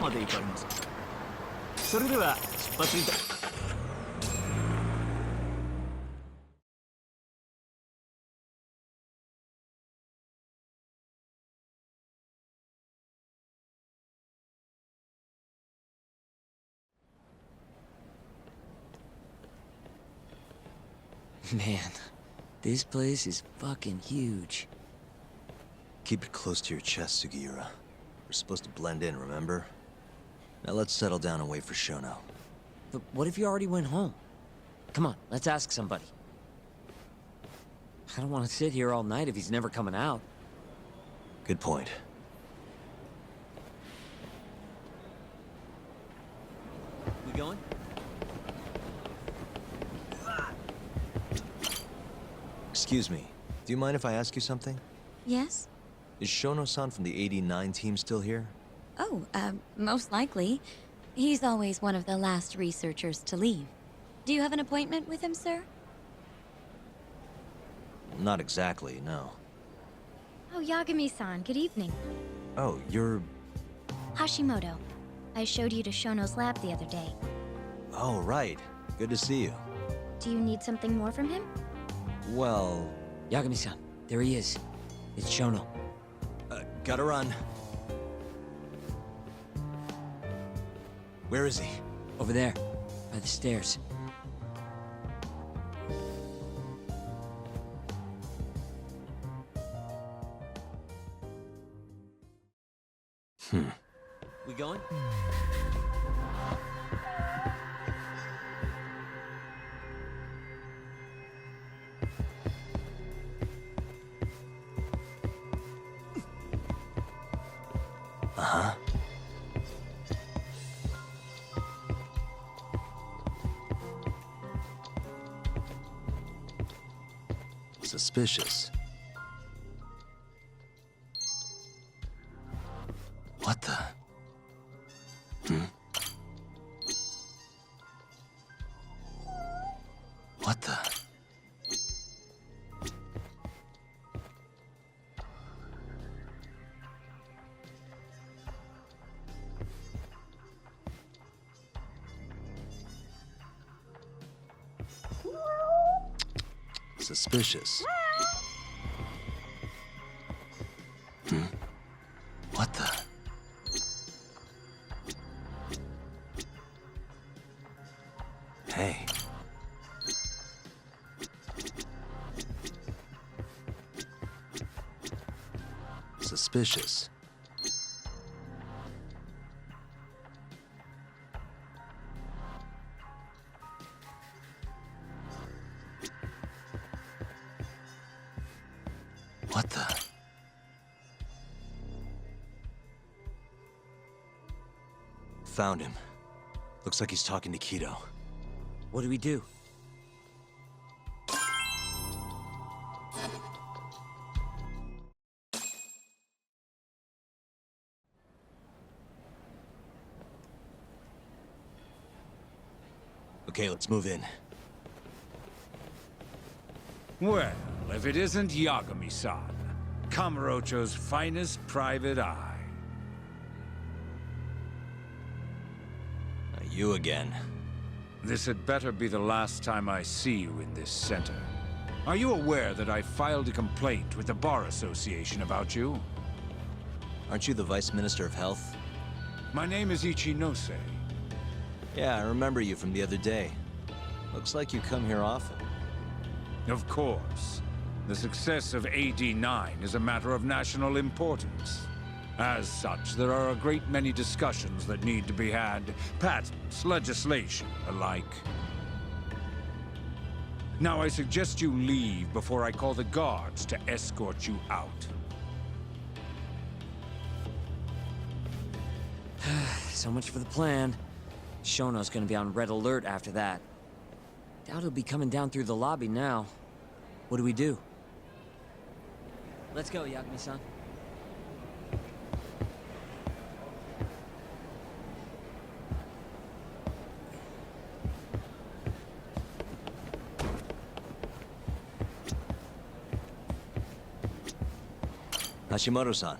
まで行かれます。それでは出発いた。Man, this place is fucking huge. Keep it close to your chest, Sugiura. We're supposed to blend in, remember? Now let's settle down and wait for Shono. But what if you already went home? Come on, let's ask somebody. I don't want to sit here all night if he's never coming out. Good point. We going? Excuse me, do you mind if I ask you something? Yes? Is Shono-san from the 89 team still here? Oh, most likely. He's always one of the last researchers to leave. Do you have an appointment with him, sir? Not exactly, no. Oh, Yagami-san, good evening. Oh, you're... Hashimoto. I showed you to Shono's lab the other day. Oh, right. Good to see you. Do you need something more from him? Well... Yagami-san, there he is. It's Shono. Gotta run. Where is he? Over there, by the stairs. We going? Uh-huh. Suspicious. What the? What the? Suspicious. What the? Hey. Suspicious. What the? Found him. Looks like he's talking to Kido. What do we do? Okay, let's move in. Well, if it isn't Yagami-san, Kamurocho's finest private eye. You again. This had better be the last time I see you in this center. Are you aware that I filed a complaint with the Bar Association about you? Aren't you the Vice Minister of Health? My name is Ichinose. Yeah, I remember you from the other day. Looks like you come here often. Of course. The success of AD9 is a matter of national importance. As such, there are a great many discussions that need to be had, patents, legislation, alike. Now I suggest you leave before I call the guards to escort you out. So much for the plan. Shono's gonna be on red alert after that. Doubt he'll be coming down through the lobby now. What do we do? Let's go, Yagami-san. Hashimoto-san,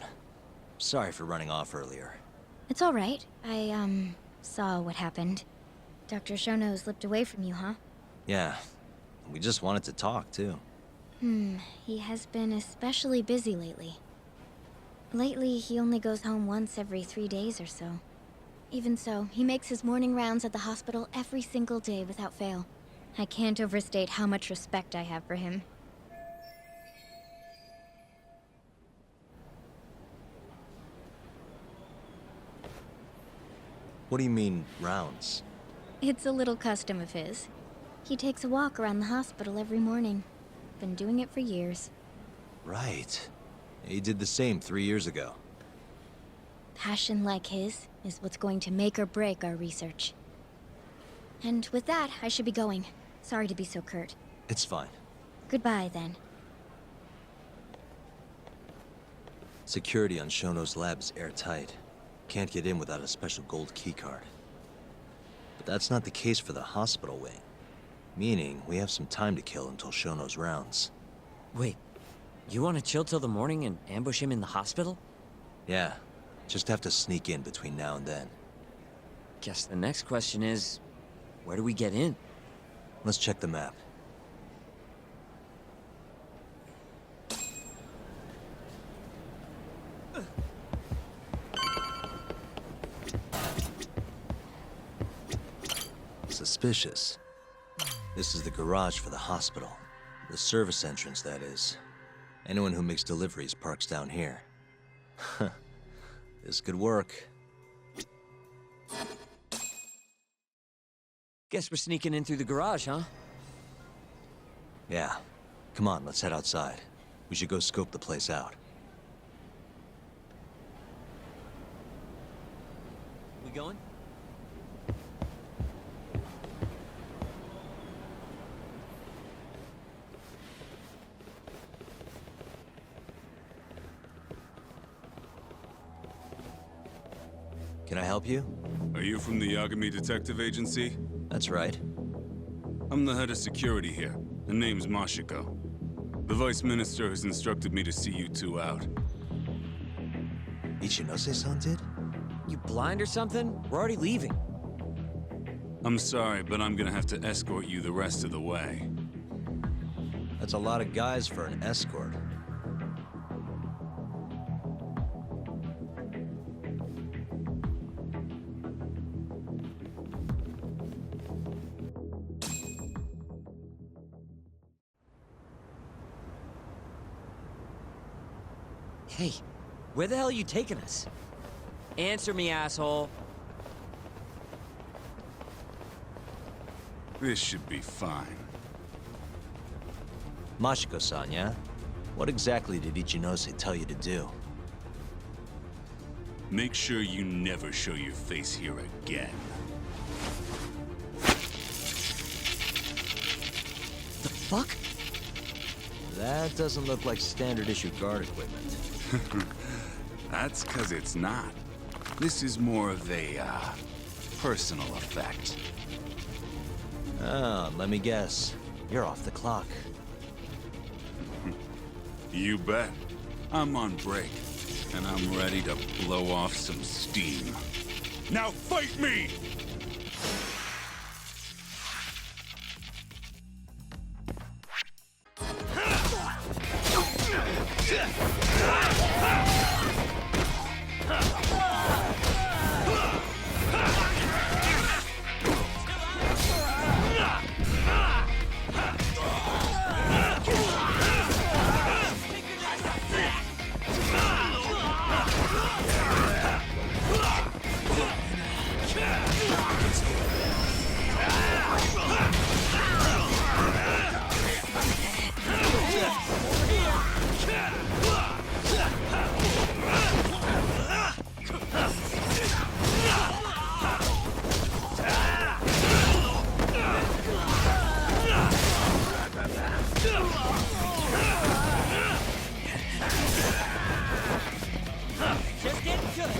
sorry for running off earlier. It's all right. I, saw what happened. Dr. Shono slipped away from you, huh? Yeah. We just wanted to talk, too. He has been especially busy lately. Lately, he only goes home once every 3 days or so. Even so, he makes his morning rounds at the hospital every single day without fail. I can't overstate how much respect I have for him. What do you mean, rounds? It's a little custom of his. He takes a walk around the hospital every morning. Been doing it for years. Right. He did the same 3 years ago. Passion like his is what's going to make or break our research. And with that, I should be going. Sorry to be so curt. It's fine. Goodbye, then. Security on Shono's lab is airtight. Can't get in without a special gold keycard. But that's not the case for the hospital wing. Meaning, we have some time to kill until Shono's rounds. Wait, you want to chill till the morning and ambush him in the hospital? Yeah, just have to sneak in between now and then. Guess the next question is, where do we get in? Let's check the map. Suspicious. This is the garage for the hospital. The service entrance, that is. Anyone who makes deliveries parks down here. This could work. Guess we're sneaking in through the garage, huh? Yeah. Come on, let's head outside. We should go scope the place out. We going? Can I help you? Are you from the Yagami Detective Agency? That's right. I'm the head of security here. The name's Mashiko. The Vice Minister has instructed me to see you two out. Ichinose-san did? You blind or something? We're already leaving. I'm sorry, but I'm gonna have to escort you the rest of the way. That's a lot of guys for an escort. Hey, where the hell are you taking us? Answer me, asshole. This should be fine. Mashiko-san, yeah? What exactly did Ichinose tell you to do? Make sure you never show your face here again. The fuck? That doesn't look like standard issue guard equipment. That's 'cause it's not. This is more of a, personal effect. Oh, let me guess. You're off the clock. You bet. I'm on break, and I'm ready to blow off some steam. Now fight me! Just getting good.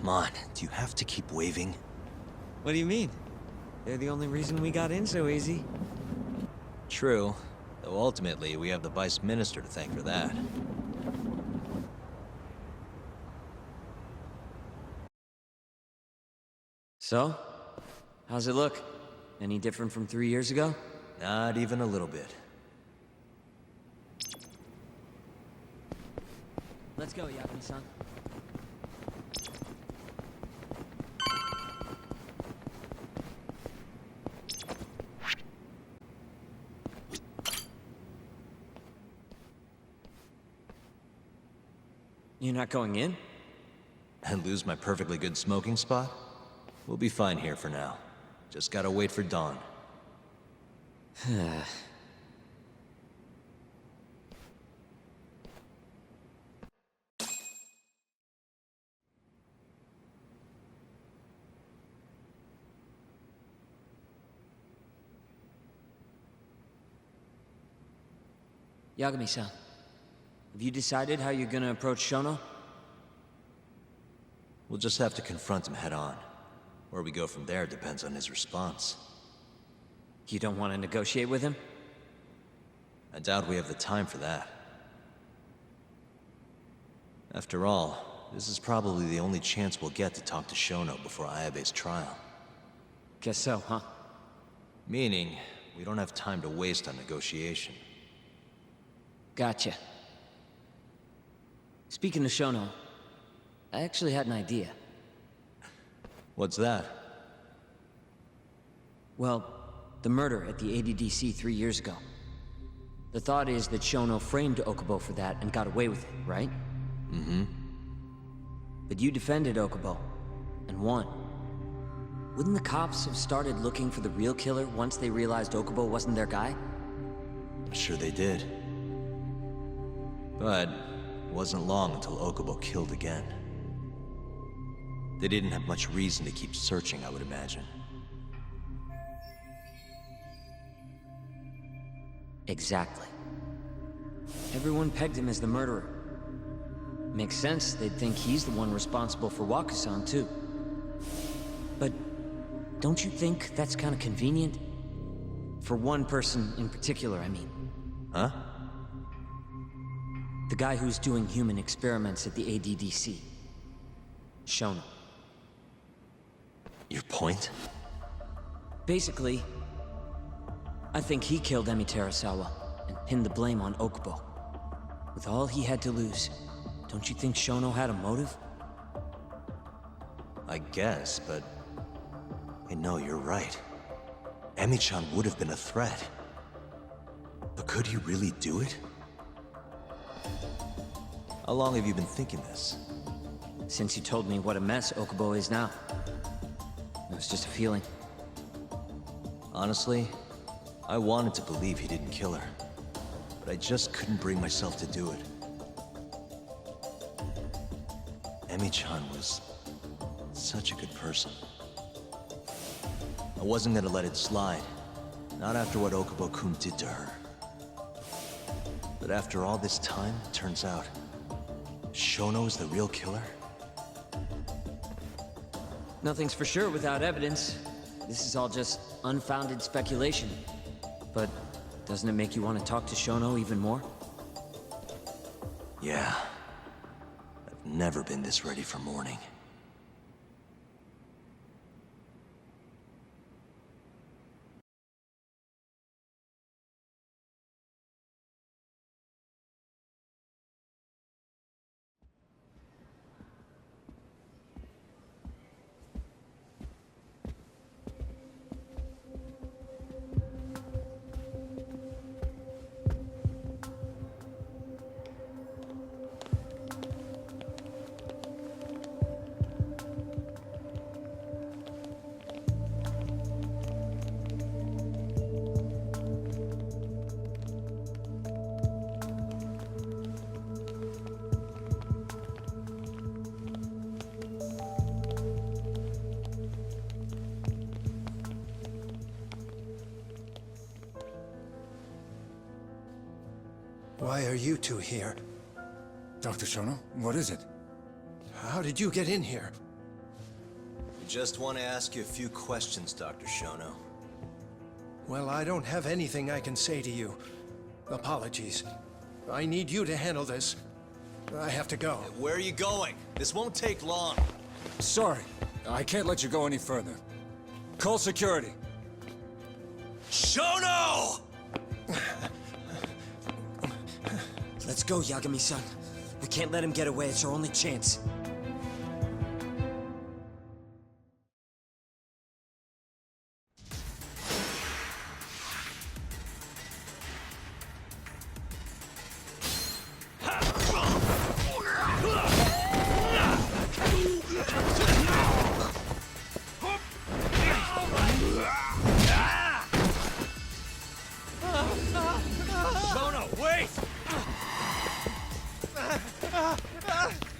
Come on, do you have to keep waving? What do you mean? They're the only reason we got in so easy. True, though ultimately we have the Vice Minister to thank for that. So? How's it look? Any different from 3 years ago? Not even a little bit. Let's go, Yagami-san. You're not going in? And lose my perfectly good smoking spot? We'll be fine here for now. Just gotta wait for dawn. Yagami-san, have you decided how you're gonna approach Shono? We'll just have to confront him head on. Where we go from there depends on his response. You don't want to negotiate with him? I doubt we have the time for that. After all, this is probably the only chance we'll get to talk to Shono before Ayabe's trial. Guess so, huh? Meaning, we don't have time to waste on negotiation. Gotcha. Speaking of Shono, I actually had an idea. What's that? Well, the murder at the ADDC 3 years ago. The thought is that Shono framed Okubo for that and got away with it, right? Mm-hmm. But you defended Okubo, and won. Wouldn't the cops have started looking for the real killer once they realized Okubo wasn't their guy? I'm sure they did. But it wasn't long until Okubo killed again. They didn't have much reason to keep searching, I would imagine. Exactly. Everyone pegged him as the murderer. Makes sense, they'd think he's the one responsible for Wakusan, too. But don't you think that's kind of convenient? For one person in particular, I mean. Huh? The guy who's doing human experiments at the ADDC. Shono. Your point? Basically, I think he killed Emi Terasawa and pinned the blame on Okubo. With all he had to lose, don't you think Shono had a motive? I guess, but... Hey, no, you're right. Emi-chan would have been a threat. But could he really do it? How long have you been thinking this? Since you told me what a mess Okubo is now. It was just a feeling. Honestly, I wanted to believe he didn't kill her. But I just couldn't bring myself to do it. Emi-chan was such a good person. I wasn't gonna let it slide. Not after what Okubo-kun did to her. But after all this time, it turns out Shono is the real killer? Nothing's for sure without evidence. This is all just unfounded speculation. But doesn't it make you want to talk to Shono even more? Yeah. I've never been this ready for morning. Why are you two here? Dr. Shono, what is it? How did you get in here? Just want to ask you a few questions, Dr. Shono. Well, I don't have anything I can say to you. Apologies. I need you to handle this. I have to go. Where are you going? This won't take long. Sorry, I can't let you go any further. Call security. Shono! Let's go, Yagami-san. We can't let him get away. It's our only chance.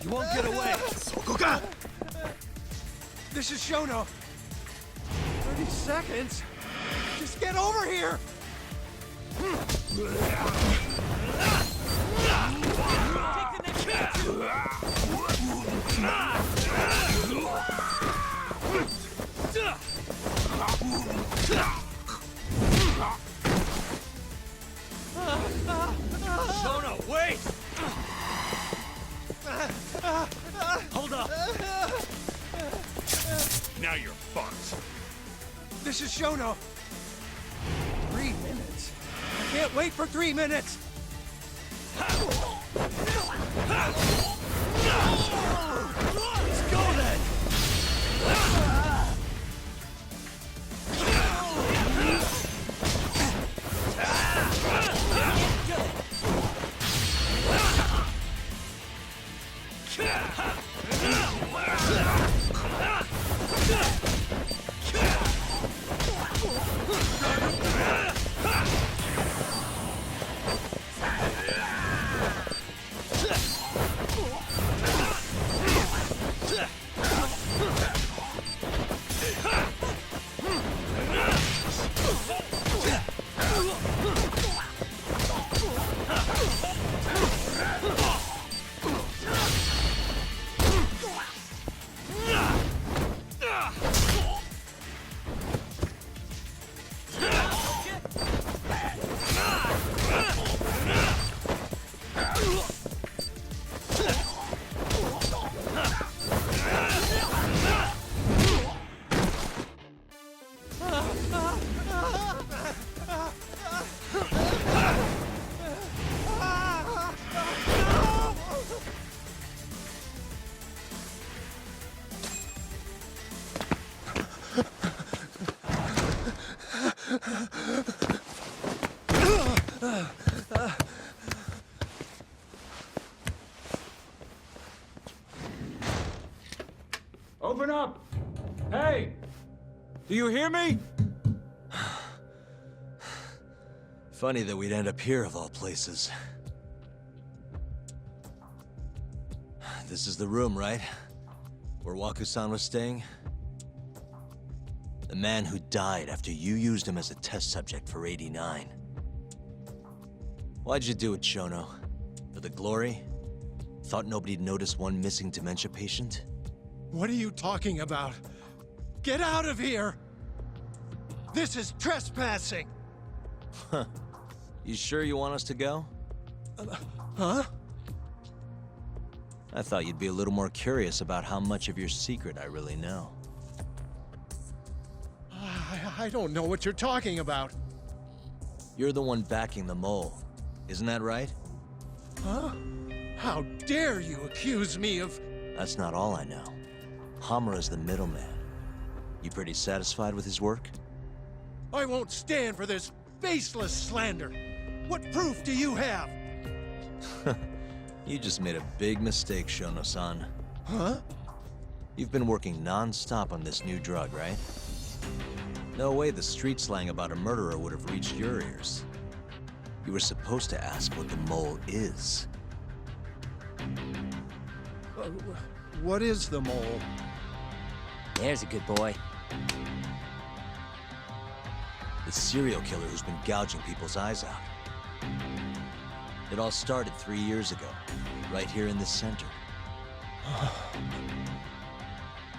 You won't get away. This is Shono. 30 seconds. Just get over here. Shono, wait! Hold up! Now you're fucked. This is Shono. 3 minutes? I can't wait for 3 minutes! Let's go then! Open up! Hey! Do you hear me? Funny that we'd end up here of all places. This is the room, right? Where Waku-san was staying? The man who died after you used him as a test subject for 89. Why'd you do it, Shono? For the glory? Thought nobody'd notice one missing dementia patient? What are you talking about? Get out of here! This is trespassing! Huh. You sure you want us to go? Huh? I thought you'd be a little more curious about how much of your secret I really know. I don't know what you're talking about. You're the one backing the mole, isn't that right? Huh? How dare you accuse me of... That's not all I know. Hamura's the middleman. You pretty satisfied with his work? I won't stand for this baseless slander. What proof do you have? You just made a big mistake, Shono-san. Huh? You've been working non-stop on this new drug, right? No way the street slang about a murderer would have reached your ears. You were supposed to ask what the mole is. What is the mole? There's a good boy. The serial killer who's been gouging people's eyes out. It all started 3 years ago, right here in this center.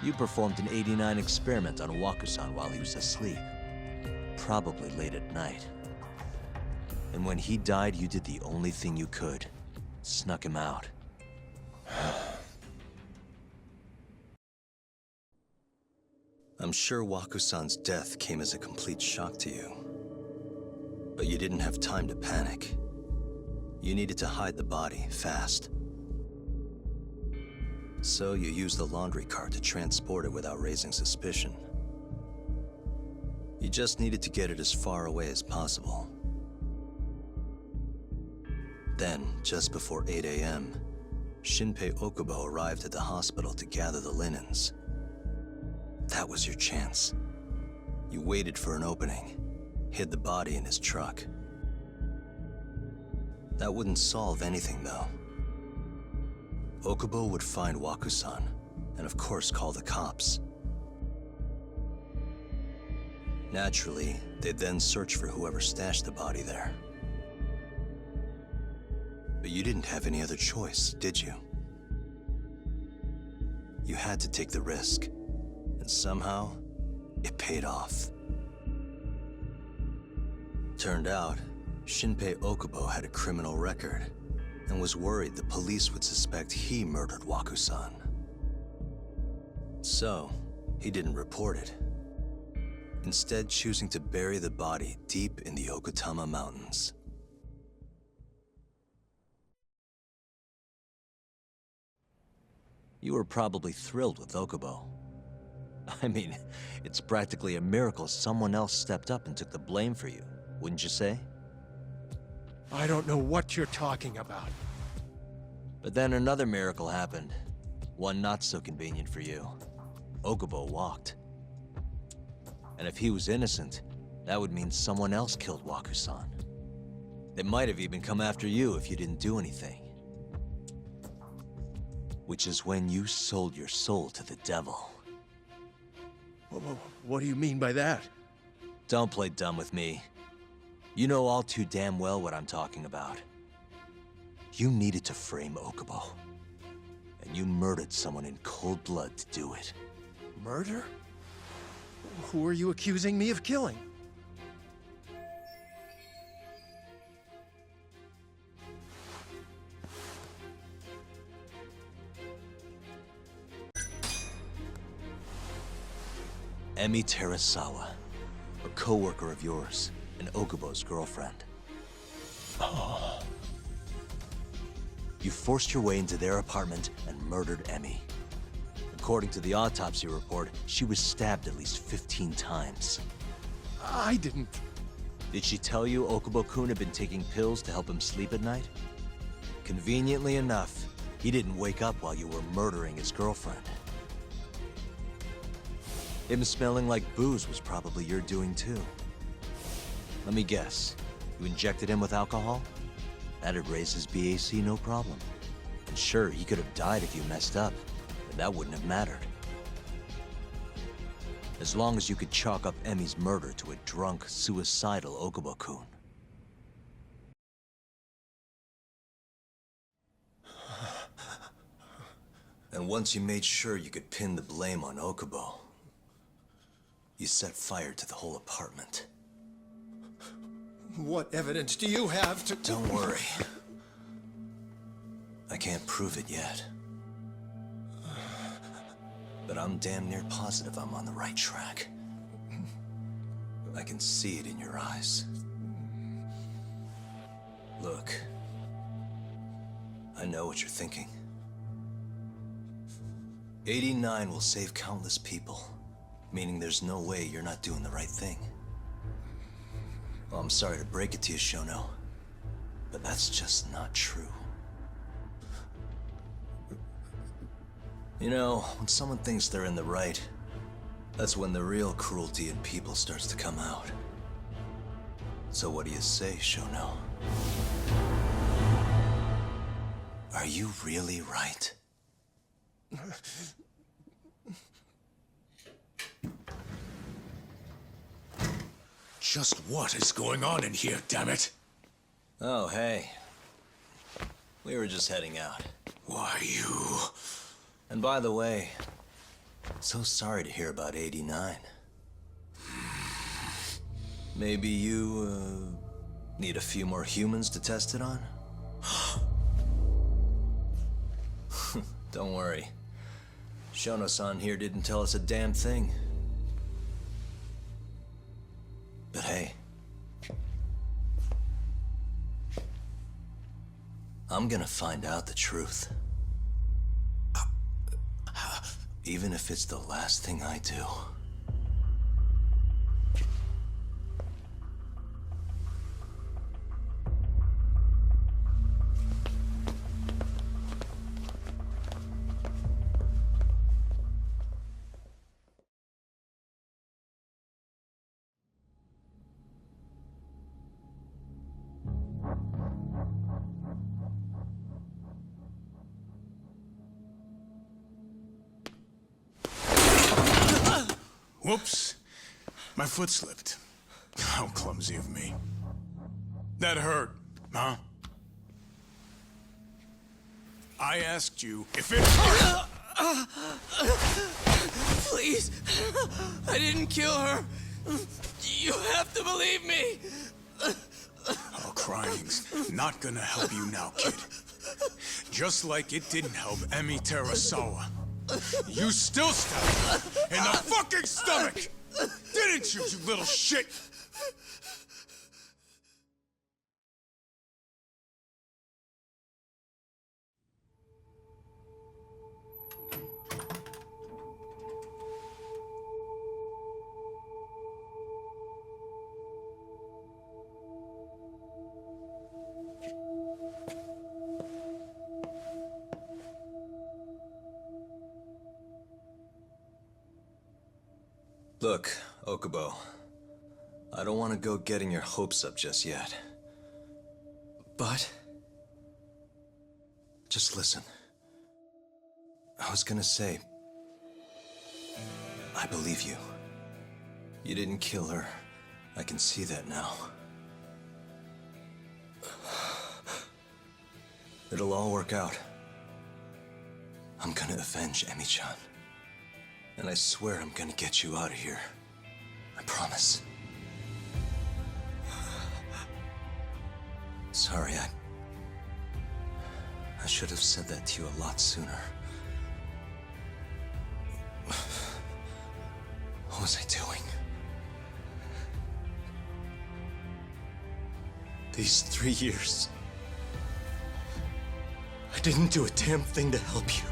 You performed an 89 experiment on Waku-san while he was asleep. Probably late at night. And when he died, you did the only thing you could. Snuck him out. I'm sure Waku-san's death came as a complete shock to you. But you didn't have time to panic. You needed to hide the body, fast. So you used the laundry cart to transport it without raising suspicion. You just needed to get it as far away as possible. Then, just before 8 a.m., Shinpei Okubo arrived at the hospital to gather the linens. That was your chance. You waited for an opening, hid the body in his truck. That wouldn't solve anything, though. Okubo would find Waku-san, and of course call the cops. Naturally, they'd then search for whoever stashed the body there. But you didn't have any other choice, did you? You had to take the risk, and somehow, it paid off. Turned out, Shinpei Okubo had a criminal record, and was worried the police would suspect he murdered Waku-san. So, he didn't report it. Instead, choosing to bury the body deep in the Okutama Mountains. You were probably thrilled with Okubo. I mean, it's practically a miracle someone else stepped up and took the blame for you, wouldn't you say? I don't know what you're talking about. But then another miracle happened. One not so convenient for you. Okubo walked. And if he was innocent, that would mean someone else killed Waku-san. They might have even come after you if you didn't do anything. Which is when you sold your soul to the devil. What do you mean by that? Don't play dumb with me. You know all too damn well what I'm talking about. You needed to frame Okubo. And you murdered someone in cold blood to do it. Murder? Who are you accusing me of killing? Emi Terasawa, a co-worker of yours, and Okubo's girlfriend. Oh. You forced your way into their apartment and murdered Emi. According to the autopsy report, she was stabbed at least 15 times. I didn't. Did she tell you Okubo-kun had been taking pills to help him sleep at night? Conveniently enough, he didn't wake up while you were murdering his girlfriend. Him smelling like booze was probably your doing too. Let me guess, you injected him with alcohol? That'd raise his BAC no problem. And sure, he could have died if you messed up, but that wouldn't have mattered. As long as you could chalk up Emi's murder to a drunk, suicidal Okubo-kun. And once you made sure you could pin the blame on Okubo, you set fire to the whole apartment. What evidence do you have to... Don't worry. I can't prove it yet. But I'm damn near positive I'm on the right track. I can see it in your eyes. Look. I know what you're thinking. 89 will save countless people. Meaning there's no way you're not doing the right thing. Well, I'm sorry to break it to you, Shono, but that's just not true. You know, when someone thinks they're in the right, that's when the real cruelty in people starts to come out. So what do you say, Shono? Are you really right? Just what is going on in here, damn it? Oh, hey. We were just heading out. Why, you... And by the way, So sorry to hear about 89. Maybe you, need a few more humans to test it on? Don't worry. Shono-san here didn't tell us a damn thing. But hey, I'm gonna find out the truth. Even if it's the last thing I do. Whoops. My foot slipped. How clumsy of me. That hurt, huh? I asked you if it hurt! Please! I didn't kill her! You have to believe me! Oh, crying's not gonna help you now, kid. Just like it didn't help Emi Terasawa. You still stabbed her in the fucking stomach! Didn't you, you little shit? Look, Okubo, I don't want to go getting your hopes up just yet. But just listen. I was gonna say, I believe you. You didn't kill her. I can see that now. It'll all work out. I'm gonna avenge Emi-chan. And I swear I'm gonna get you out of here. I promise. Sorry, I should have said that to you a lot sooner. What was I doing? These 3 years, I didn't do a damn thing to help you.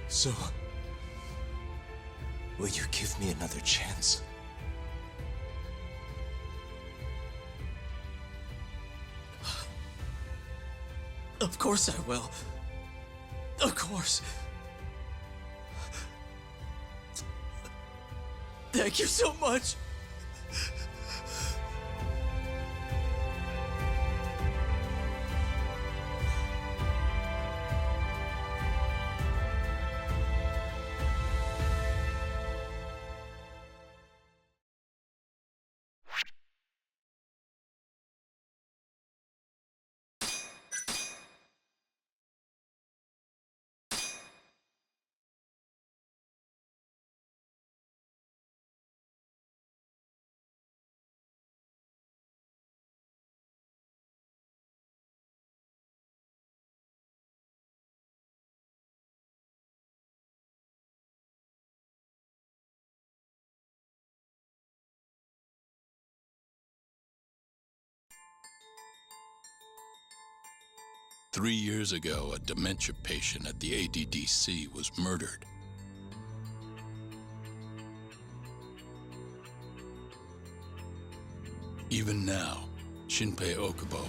So, will you give me another chance? Of course I will. Of course. Thank you so much. Three years ago, a dementia patient at the ADDC was murdered. Even now, Shinpei Okubo,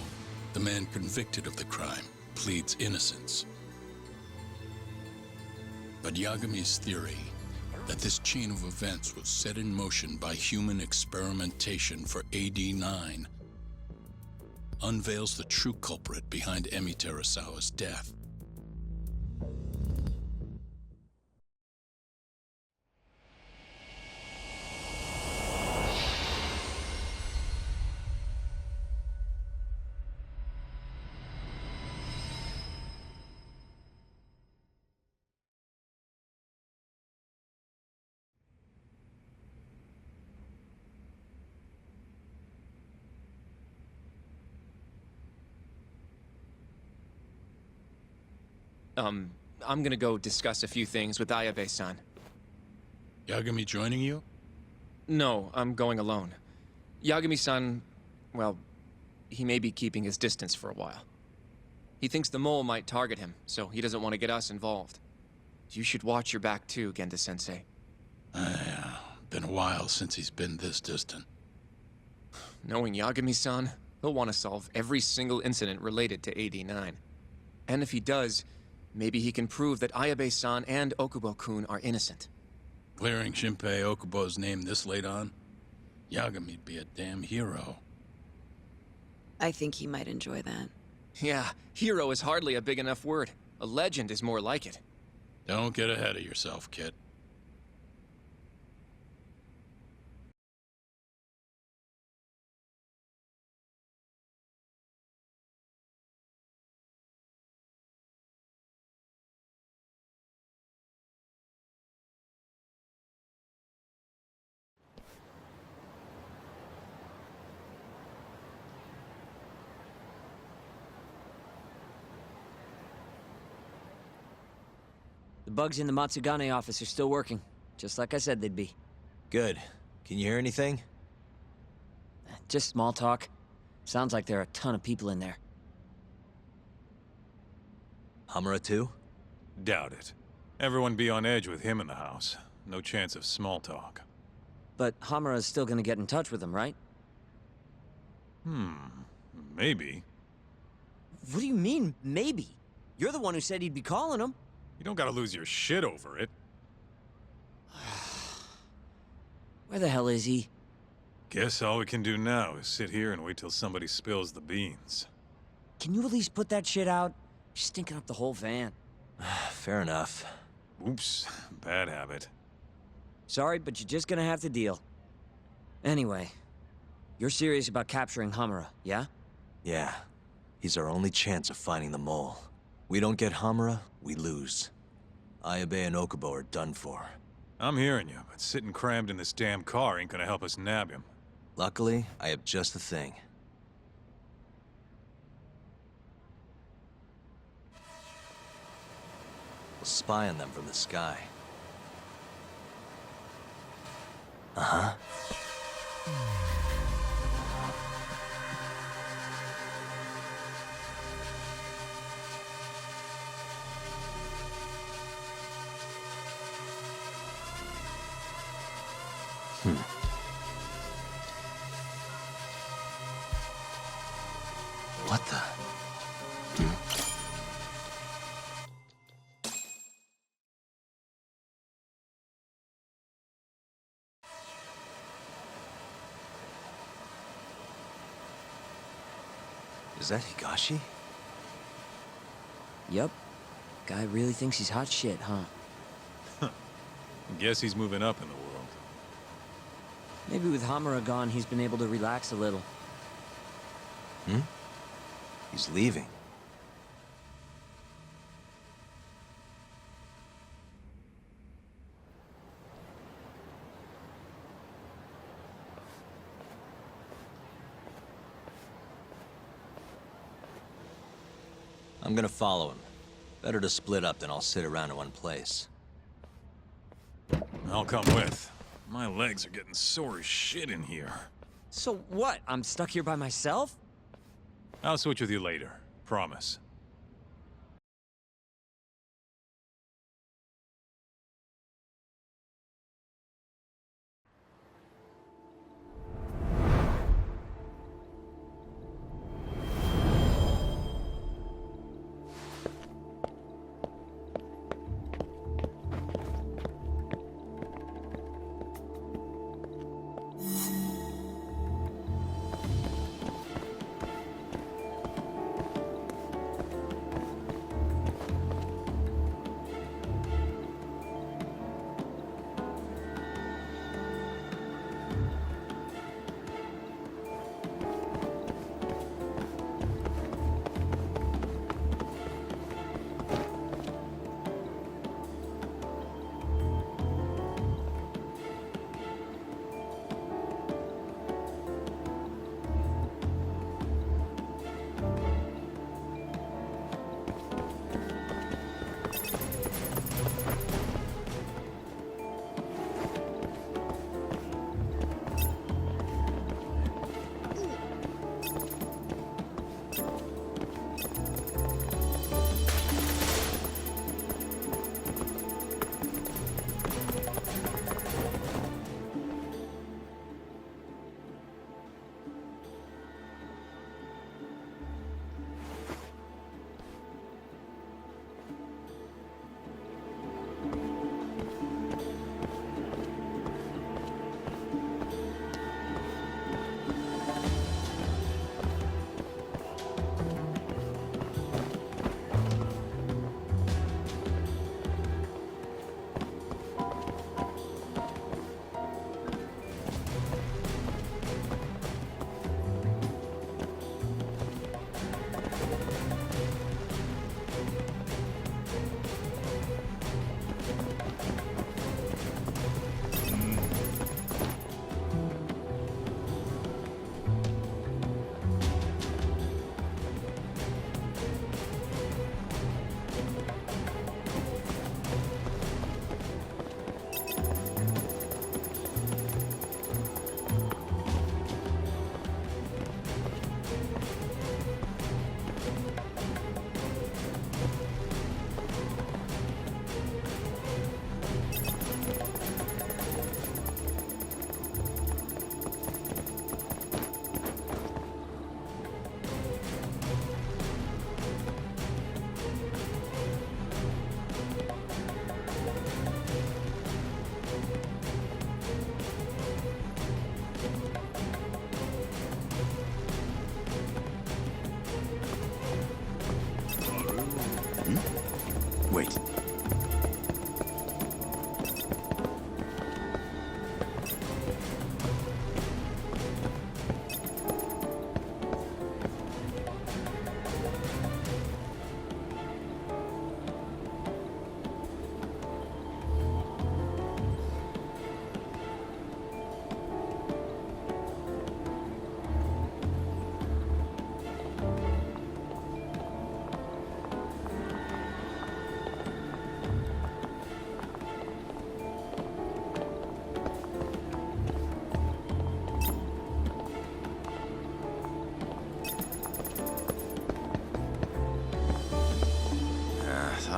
the man convicted of the crime, pleads innocence. But Yagami's theory that this chain of events was set in motion by human experimentation for AD-9 unveils the true culprit behind Emi Terasawa's death. I'm gonna go discuss a few things with Ayabe-san. Yagami joining you? No, I'm going alone. Yagami-san, well, he may be keeping his distance for a while. He thinks the mole might target him, so he doesn't want to get us involved. You should watch your back too, Genda-sensei. Yeah, been a while since he's been this distant. Knowing Yagami-san, he'll want to solve every single incident related to AD9. And if he does, maybe he can prove that Ayabe-san and Okubo-kun are innocent. Clearing Shinpei Okubo's name this late on? Yagami'd be a damn hero. I think he might enjoy that. Yeah, hero is hardly a big enough word. A legend is more like it. Don't get ahead of yourself, kid. The bugs in the Matsugane office are still working, just like I said they'd be. Good. Can you hear anything? Just small talk. Sounds like there are a ton of people in there. Hamura too? Doubt it. Everyone be on edge with him in the house. No chance of small talk. But Hamura's still gonna get in touch with them, right? Maybe. What do you mean, maybe? You're the one who said he'd be calling them. You don't gotta lose your shit over it. Where the hell is he? Guess all we can do now is sit here and wait till somebody spills the beans. Can you at least put that shit out? You're stinking up the whole van. Fair enough. Oops, bad habit. Sorry, but you're just gonna have to deal. Anyway, you're serious about capturing Hamura, yeah? Yeah. He's our only chance of finding the mole. We don't get Hamura, we lose. Ayabe and Okubo are done for. I'm hearing you, but sitting crammed in this damn car ain't gonna help us nab him. Luckily, I have just the thing. We'll spy on them from the sky. Uh-huh. What the? Is that Higashi? Yep. Guy really thinks he's hot shit, huh? Guess he's moving up in the world. Maybe with Hamura gone, he's been able to relax a little. He's leaving. I'm gonna follow him. Better to split up than all sit around in one place. I'll come with. My legs are getting sore as shit in here. So what? I'm stuck here by myself? I'll switch with you later. Promise.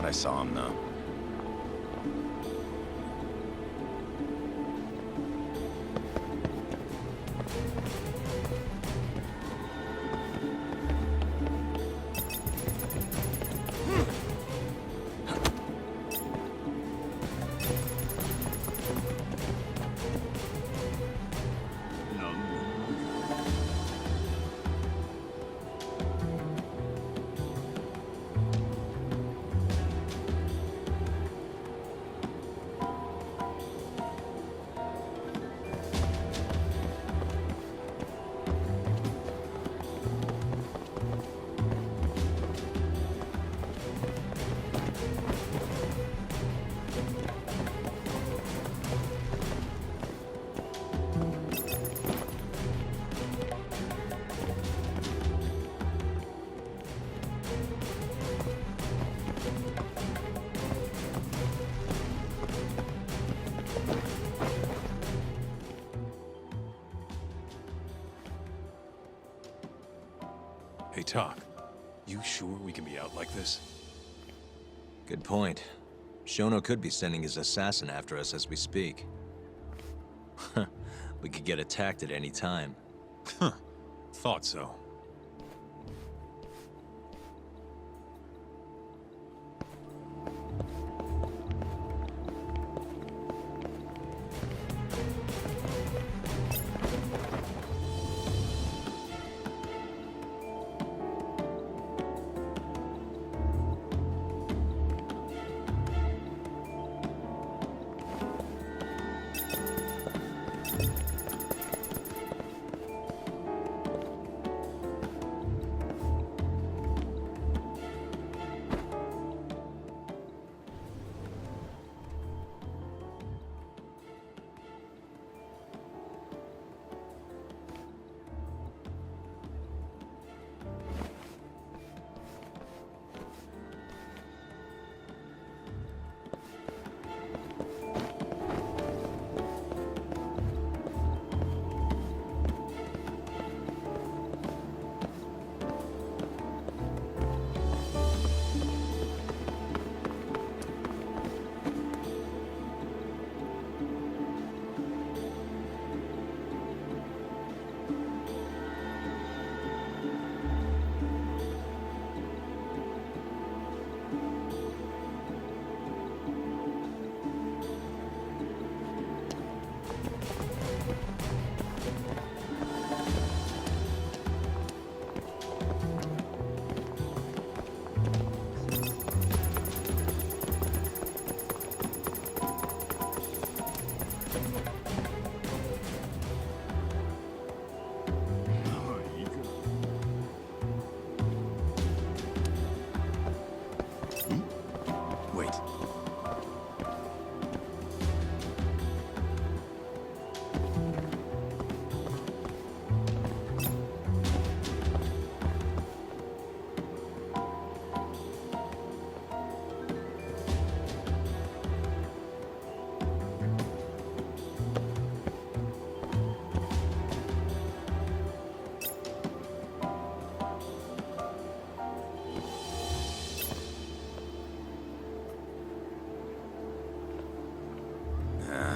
I saw him, though. Hey, Tak, you sure we can be out like this? Good point. Shono could be sending his assassin after us as we speak. We could get attacked at any time. Huh. Thought so.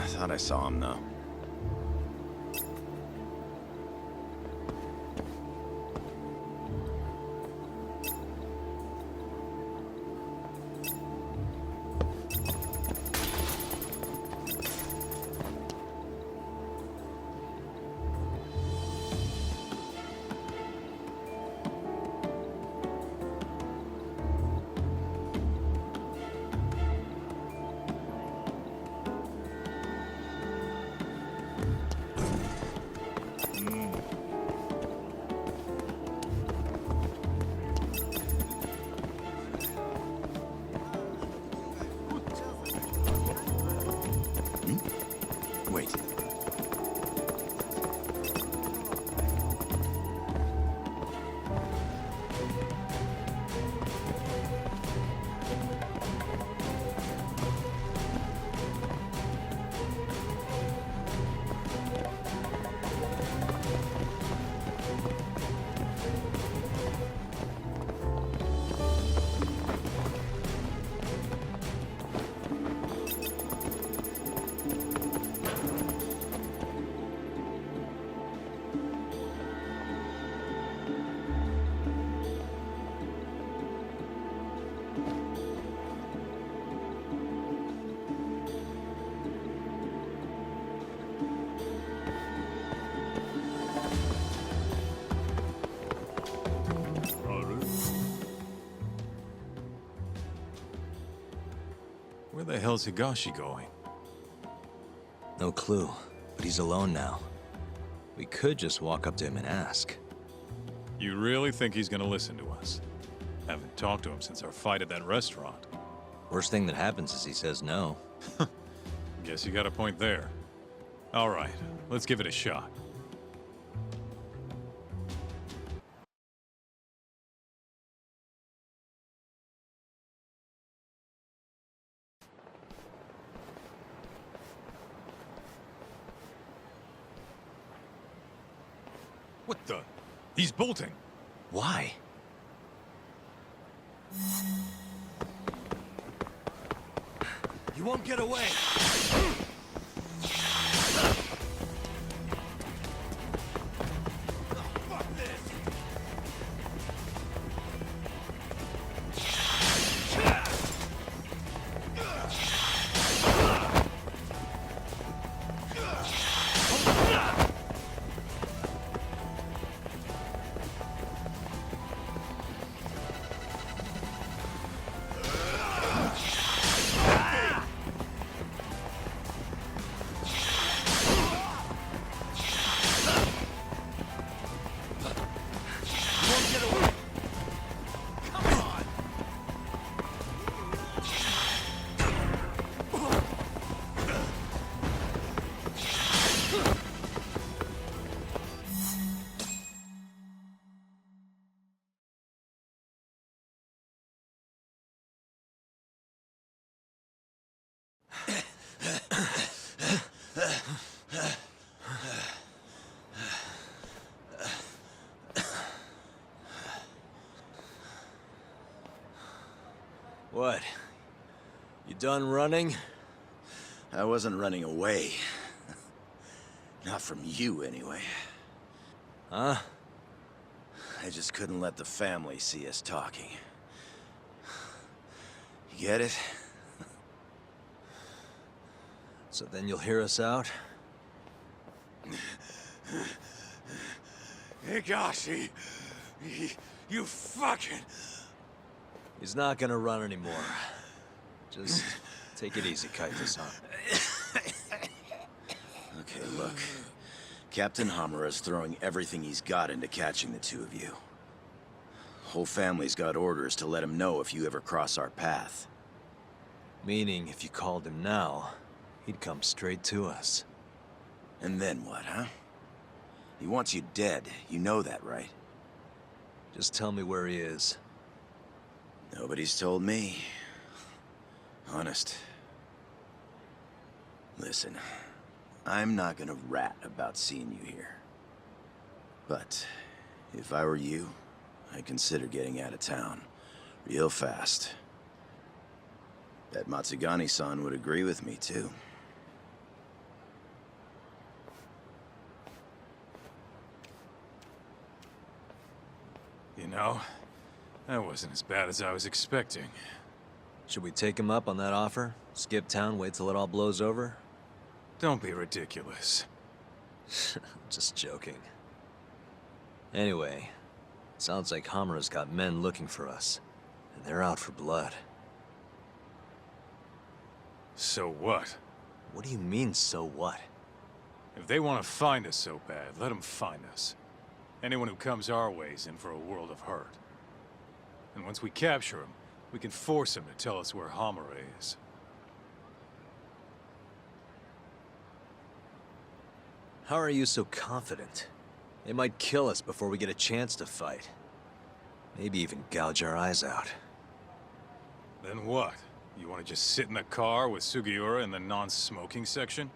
Thought I saw him, though. Where the hell's Higashi going? No clue, but he's alone now. We could just walk up to him and ask. You really think he's gonna listen to us? Haven't talked to him since our fight at that restaurant. Worst thing that happens is he says no. Guess you got a point there. All right, let's give it a shot. What the? He's bolting. Why? You won't get away! What? You done running? I wasn't running away. Not from you, anyway. Huh? I just couldn't let the family see us talking. You get it? So then you'll hear us out? Higashi! You fucking... He's not gonna run anymore. Just take it easy, Kaito-san. Okay, look. Captain Hamura's throwing everything he's got into catching the two of you. Whole family's got orders to let him know if you ever cross our path. Meaning, if you called him now, he'd come straight to us. And then what, huh? He wants you dead. You know that, right? Just tell me where he is. Nobody's told me. Honest. Listen, I'm not gonna rat about seeing you here. But if I were you, I'd consider getting out of town. Real fast. Bet Matsugane-san would agree with me, too. You know, that wasn't as bad as I was expecting. Should we take him up on that offer? Skip town, wait till it all blows over? Don't be ridiculous. Just joking. Anyway, sounds like Hamura's got men looking for us. And they're out for blood. So what? What do you mean, so what? If they want to find us so bad, let them find us. Anyone who comes our way is in for a world of hurt. And once we capture him, we can force him to tell us where Hamura is. How are you so confident? They might kill us before we get a chance to fight. Maybe even gouge our eyes out. Then what? You want to just sit in the car with Sugiura in the non-smoking section?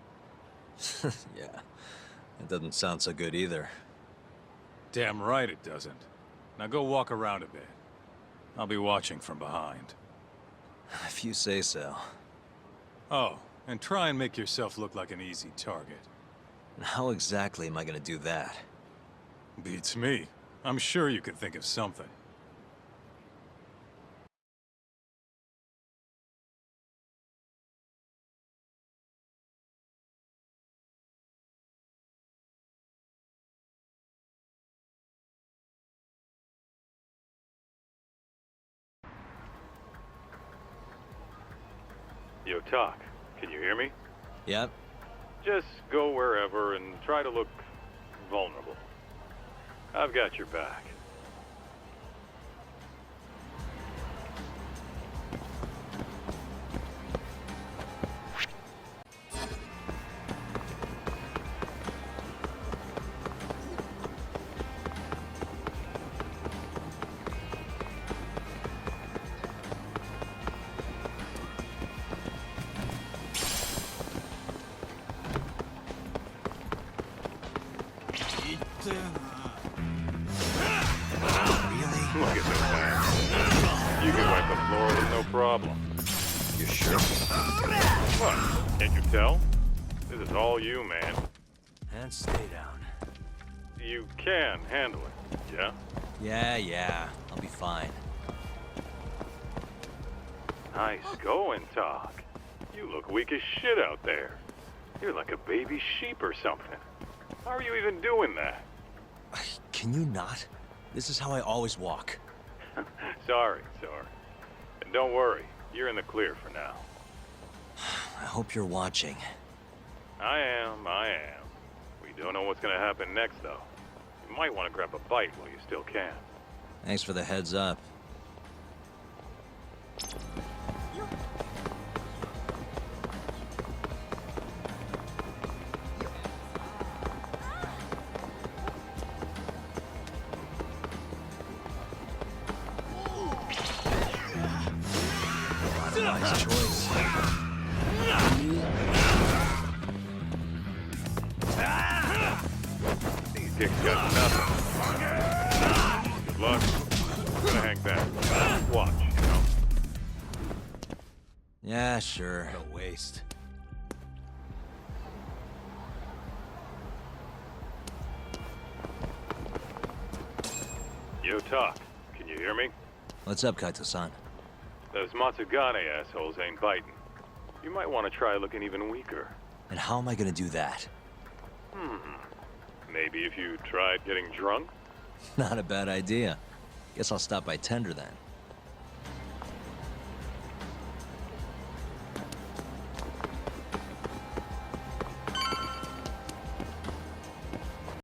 Yeah, that doesn't sound so good either. Damn right it doesn't. Now go walk around a bit. I'll be watching from behind. If you say so. Oh, and try and make yourself look like an easy target. How exactly am I gonna do that? Beats me. I'm sure you could think of something. You Yo, Talk, can you hear me? Yep. Just go wherever and try to look vulnerable. I've got your back. Look at this man. You can wipe the floor with no problem. You sure? What? Can't you tell? This is all you, man. And stay down. You can handle it, yeah? Yeah. I'll be fine. Nice going, Talk. You look weak as shit out there. You're like a baby sheep or something. How are you even doing that? Can you not? This is how I always walk. Sorry. And don't worry, you're in the clear for now. I hope you're watching. I am. We don't know what's gonna happen next, though. You might want to grab a bite while you still can. Thanks for the heads up. Nice choice. These dicks got nothing. Good luck. I'm gonna hang back. Watch, you know? Yeah, sure. What a waste. Yo, Talk. Can you hear me? What's up, Kaito-san? Those Matsugane assholes ain't biting. You might want to try looking even weaker. And how am I gonna do that? Maybe if you tried getting drunk? Not a bad idea. Guess I'll stop by Tender then.